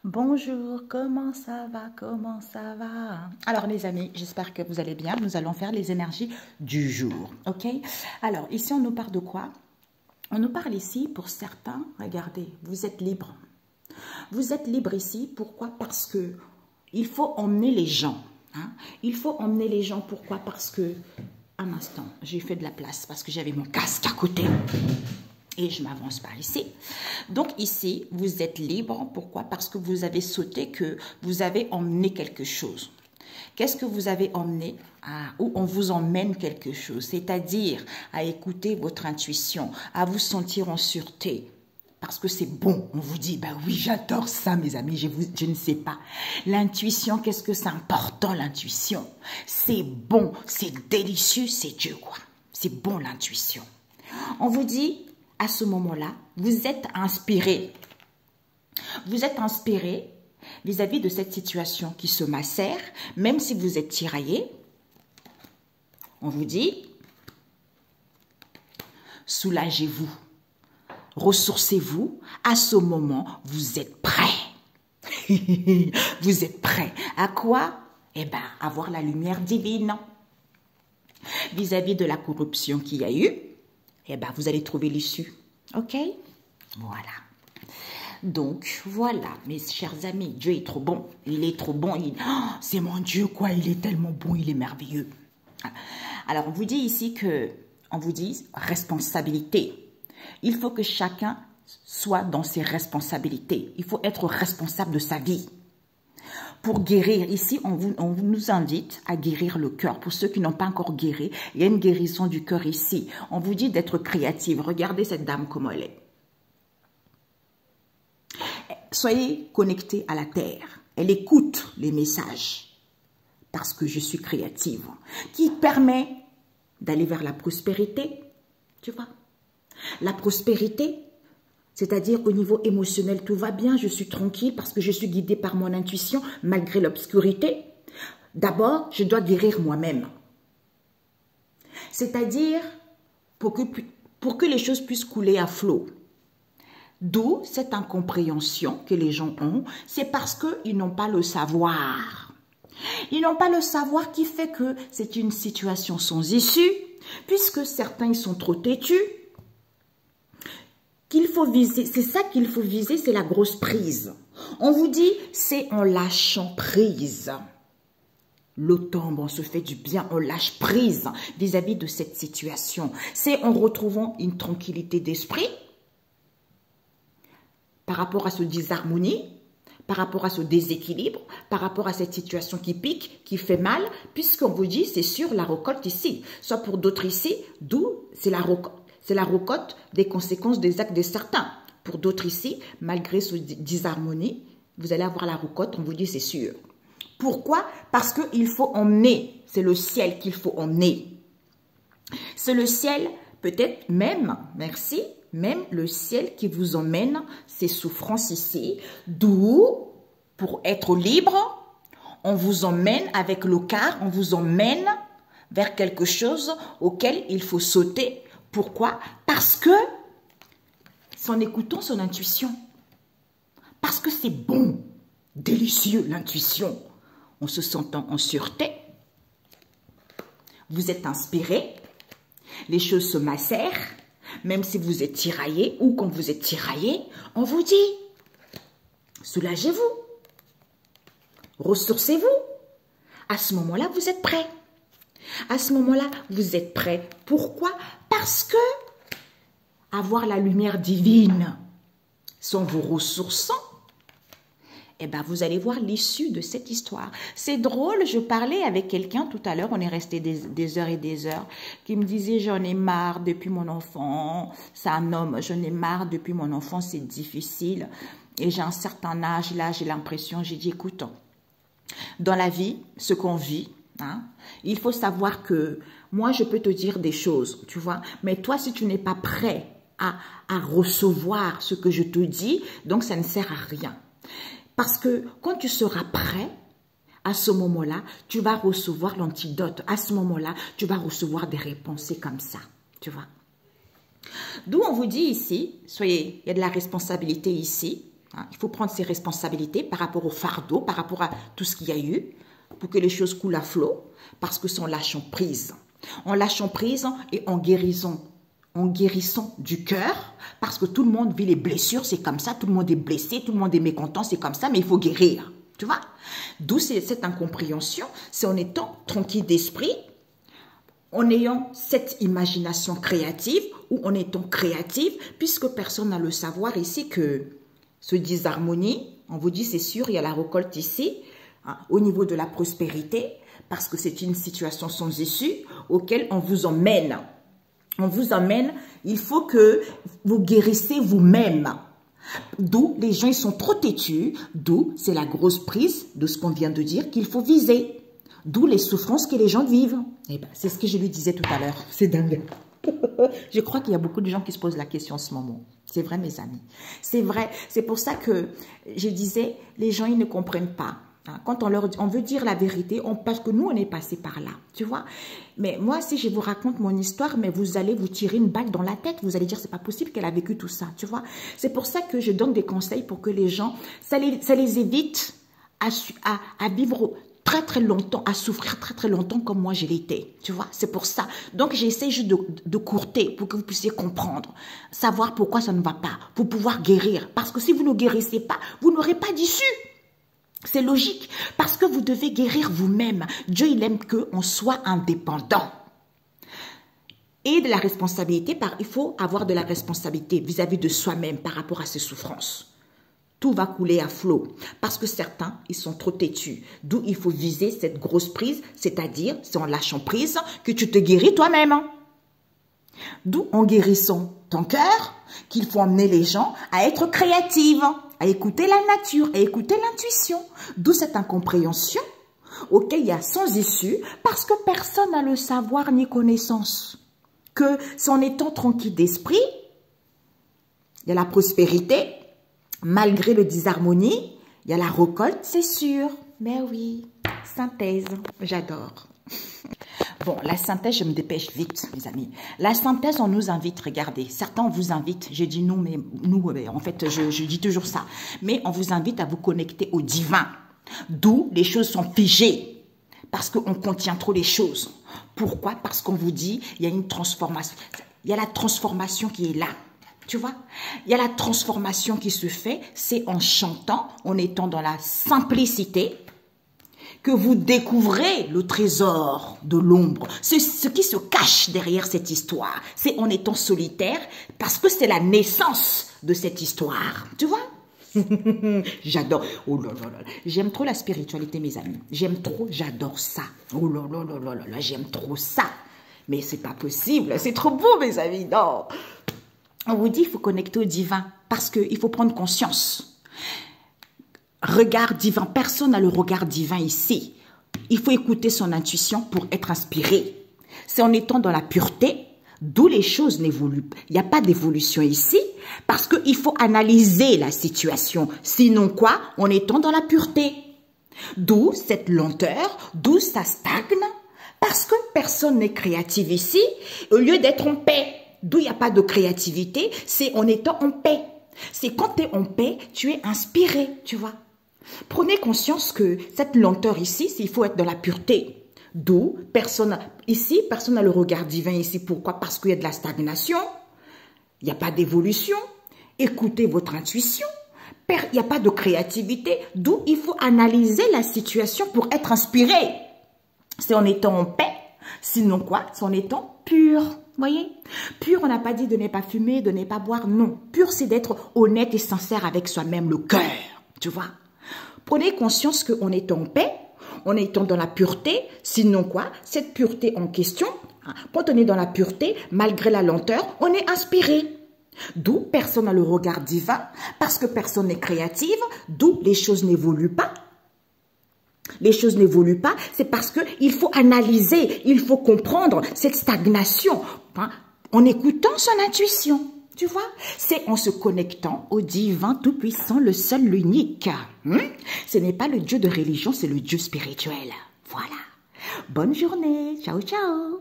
Bonjour, comment ça va? Comment ça va? Alors les amis, j'espère que vous allez bien. Nous allons faire les énergies du jour, ok? Alors ici, on nous parle de quoi? On nous parle ici, pour certains, regardez, vous êtes libre. Vous êtes libre ici, pourquoi? Parce que il faut emmener les gens. Hein? Il faut emmener les gens, pourquoi? Parce que, un instant, j'ai fait de la place parce que j'avais mon casque à côté. Et je m'avance par ici. Donc ici, vous êtes libre. Pourquoi? Parce que vous avez sauté, que vous avez emmené quelque chose. Qu'est-ce que vous avez emmené? Où on vous emmène quelque chose, c'est-à-dire à écouter votre intuition, à vous sentir en sûreté. Parce que c'est bon, on vous dit, ben oui, j'adore ça, mes amis, je ne sais pas. L'intuition, qu'est-ce que c'est important, l'intuition? C'est bon, c'est délicieux, c'est Dieu, quoi. C'est bon, l'intuition. On vous dit, à ce moment-là, vous êtes inspiré. Vous êtes inspiré vis-à-vis de cette situation qui se macère, même si vous êtes tiraillé. On vous dit, soulagez-vous, ressourcez-vous. À ce moment, vous êtes prêt. Vous êtes prêt. À quoi? Eh bien, à voir la lumière divine. Vis-à-vis de la corruption qu'il y a eu, eh bien, vous allez trouver l'issue. OK? Voilà. Donc, voilà, mes chers amis, Dieu est trop bon. Il est trop bon. C'est mon Dieu, quoi. Il est tellement bon, il est merveilleux. Alors, on vous dit ici que, on vous dit responsabilité. Il faut que chacun soit dans ses responsabilités. Il faut être responsable de sa vie. Pour guérir, ici, on nous invite à guérir le cœur. Pour ceux qui n'ont pas encore guéri, il y a une guérison du cœur ici. On vous dit d'être créative. Regardez cette dame comme elle est. Soyez connectés à la terre. Elle écoute les messages. Parce que je suis créative. Qui permet d'aller vers la prospérité. Tu vois? La prospérité, c'est-à-dire au niveau émotionnel, tout va bien, je suis tranquille parce que je suis guidée par mon intuition malgré l'obscurité. D'abord, je dois guérir moi-même. C'est-à-dire pour que les choses puissent couler à flot. D'où cette incompréhension que les gens ont, c'est parce qu'ils n'ont pas le savoir. Ils n'ont pas le savoir qui fait que c'est une situation sans issue, puisque certains sont trop têtus. Qu'il faut viser, c'est ça qu'il faut viser, c'est la grosse prise. On vous dit, c'est en lâchant prise. L'automne, on se fait du bien, on lâche prise vis-à-vis de cette situation. C'est en retrouvant une tranquillité d'esprit par rapport à ce disharmonie, par rapport à ce déséquilibre, par rapport à cette situation qui pique, qui fait mal, puisqu'on vous dit, c'est sûr, la récolte ici. Soit pour d'autres ici, d'où c'est la récolte. C'est la récolte des conséquences des actes de certains. Pour d'autres ici, malgré ce disharmonie, vous allez avoir la récolte, on vous dit c'est sûr. Pourquoi? Parce qu'il faut emmener, c'est le ciel qu'il faut emmener. C'est le ciel, peut-être même, merci, même le ciel qui vous emmène ces souffrances ici. D'où, pour être libre, on vous emmène avec le car, on vous emmène vers quelque chose auquel il faut sauter. Pourquoi? Parce que c'est en écoutant son intuition. Parce que c'est bon, délicieux l'intuition. En se sentant en sûreté, vous êtes inspiré, les choses se macèrent, même si vous êtes tiraillé ou quand vous êtes tiraillé, on vous dit, soulagez-vous, ressourcez-vous. À ce moment-là, vous êtes prêt. À ce moment-là, vous êtes prêt. Pourquoi? Parce que avoir la lumière divine sans vous ressourçant, eh ben vous allez voir l'issue de cette histoire. C'est drôle, je parlais avec quelqu'un tout à l'heure, on est resté des heures et des heures, qui me disait j'en ai marre depuis mon enfant, c'est un homme, j'en ai marre depuis mon enfant, c'est difficile. Et j'ai un certain âge, là j'ai l'impression, j'ai dit écoute, dans la vie, ce qu'on vit, hein, il faut savoir que moi, je peux te dire des choses, tu vois. Mais toi, si tu n'es pas prêt à recevoir ce que je te dis, donc ça ne sert à rien. Parce que quand tu seras prêt, à ce moment-là, tu vas recevoir l'antidote. À ce moment-là, tu vas recevoir des réponses. C'est comme ça, tu vois. D'où on vous dit ici, soyez, il y a de la responsabilité ici. Hein. Il faut prendre ses responsabilités par rapport au fardeau, par rapport à tout ce qu'il y a eu, pour que les choses coulent à flot, parce que c'est en lâchant prise. En lâchant prise et en guérissant du cœur, parce que tout le monde vit les blessures, c'est comme ça, tout le monde est blessé, tout le monde est mécontent, c'est comme ça, mais il faut guérir, tu vois. D'où cette incompréhension, c'est en étant tranquille d'esprit, en ayant cette imagination créative, ou en étant créative, puisque personne n'a le savoir ici que ce disharmonie, on vous dit c'est sûr, il y a la récolte ici, hein, au niveau de la prospérité, parce que c'est une situation sans issue auquel on vous emmène. On vous emmène, il faut que vous guérissez vous-même. D'où les gens ils sont trop têtus, d'où c'est la grosse prise de ce qu'on vient de dire qu'il faut viser. D'où les souffrances que les gens vivent. Eh ben, c'est ce que je lui disais tout à l'heure. C'est dingue. Je crois qu'il y a beaucoup de gens qui se posent la question en ce moment. C'est vrai, mes amis. C'est vrai. C'est pour ça que je disais, les gens, ils ne comprennent pas. Quand on veut dire la vérité, parce que nous, on est passé par là, tu vois. Mais moi, si je vous raconte mon histoire, mais vous allez vous tirer une balle dans la tête. Vous allez dire, c'est pas possible qu'elle a vécu tout ça, tu vois. C'est pour ça que je donne des conseils pour que les gens, ça les évite à vivre très très longtemps, à souffrir très très longtemps comme moi je l'étais, tu vois, c'est pour ça. Donc j'essaie juste de courter pour que vous puissiez comprendre, savoir pourquoi ça ne va pas, pour pouvoir guérir. Parce que si vous ne guérissez pas, vous n'aurez pas d'issue. C'est logique, parce que vous devez guérir vous-même. Dieu, il aime qu'on soit indépendant. Et de la responsabilité, il faut avoir de la responsabilité vis-à-vis de soi-même par rapport à ses souffrances. Tout va couler à flot, parce que certains, ils sont trop têtus. D'où il faut viser cette grosse prise, c'est-à-dire, c'est en lâchant prise que tu te guéris toi-même. D'où en guérissant ton cœur, qu'il faut emmener les gens à être créatives, à écouter la nature, à écouter l'intuition. D'où cette incompréhension auquel il y a sans issue, parce que personne n'a le savoir ni connaissance. Que c'est en étant tranquille d'esprit, il y a la prospérité, malgré le disharmonie, il y a la récolte, c'est sûr. Mais oui, synthèse, j'adore. Bon, la synthèse, je me dépêche vite, mes amis. La synthèse, on nous invite, regardez. Certains, on vous invite, j'ai dit nous, mais nous, en fait, je dis toujours ça. Mais on vous invite à vous connecter au divin. D'où les choses sont figées. Parce qu'on contient trop les choses. Pourquoi? Parce qu'on vous dit, il y a une transformation. Il y a la transformation qui est là. Tu vois, il y a la transformation qui se fait, c'est en chantant, en étant dans la simplicité, que vous découvrez le trésor de l'ombre. C'est ce qui se cache derrière cette histoire. C'est en étant solitaire, parce que c'est la naissance de cette histoire. Tu vois? J'adore. Oh là là là. J'aime trop la spiritualité, mes amis. J'aime trop, j'adore ça. Oh là là là là là, j'aime trop ça. Mais c'est pas possible, c'est trop beau, mes amis. Non. On vous dit qu'il faut connecter au divin parce qu'il faut prendre conscience. Regard divin, personne n'a le regard divin ici. Il faut écouter son intuition pour être inspiré. C'est en étant dans la pureté, d'où les choses n'évoluent. Il n'y a pas d'évolution ici parce qu'il faut analyser la situation. Sinon quoi? En étant dans la pureté. D'où cette lenteur, d'où ça stagne. Parce que personne n'est créatif ici, au lieu d'être en paix. D'où il n'y a pas de créativité, c'est en étant en paix. C'est quand tu es en paix, tu es inspiré, tu vois. Prenez conscience que cette lenteur ici, il faut être dans la pureté. D'où, personne n'a le regard divin ici. Pourquoi? Parce qu'il y a de la stagnation, il n'y a pas d'évolution. Écoutez votre intuition. Il n'y a pas de créativité. D'où il faut analyser la situation pour être inspiré. C'est en étant en paix. Sinon quoi? C'est en étant pur. Voyez, pur, on n'a pas dit de ne pas fumer, de ne pas boire, non. Pur, c'est d'être honnête et sincère avec soi-même, le cœur, tu vois. Prenez conscience qu'en étant en paix, en étant dans la pureté, sinon quoi, cette pureté en question, quand on est dans la pureté, malgré la lenteur, on est inspiré. D'où personne n'a le regard divin, parce que personne n'est créative, d'où les choses n'évoluent pas. Les choses n'évoluent pas, c'est parce qu'il faut analyser, il faut comprendre cette stagnation en écoutant son intuition. Tu vois, c'est en se connectant au divin tout-puissant, le seul, l'unique. Ce n'est pas le Dieu de religion, c'est le Dieu spirituel. Voilà. Bonne journée. Ciao, ciao.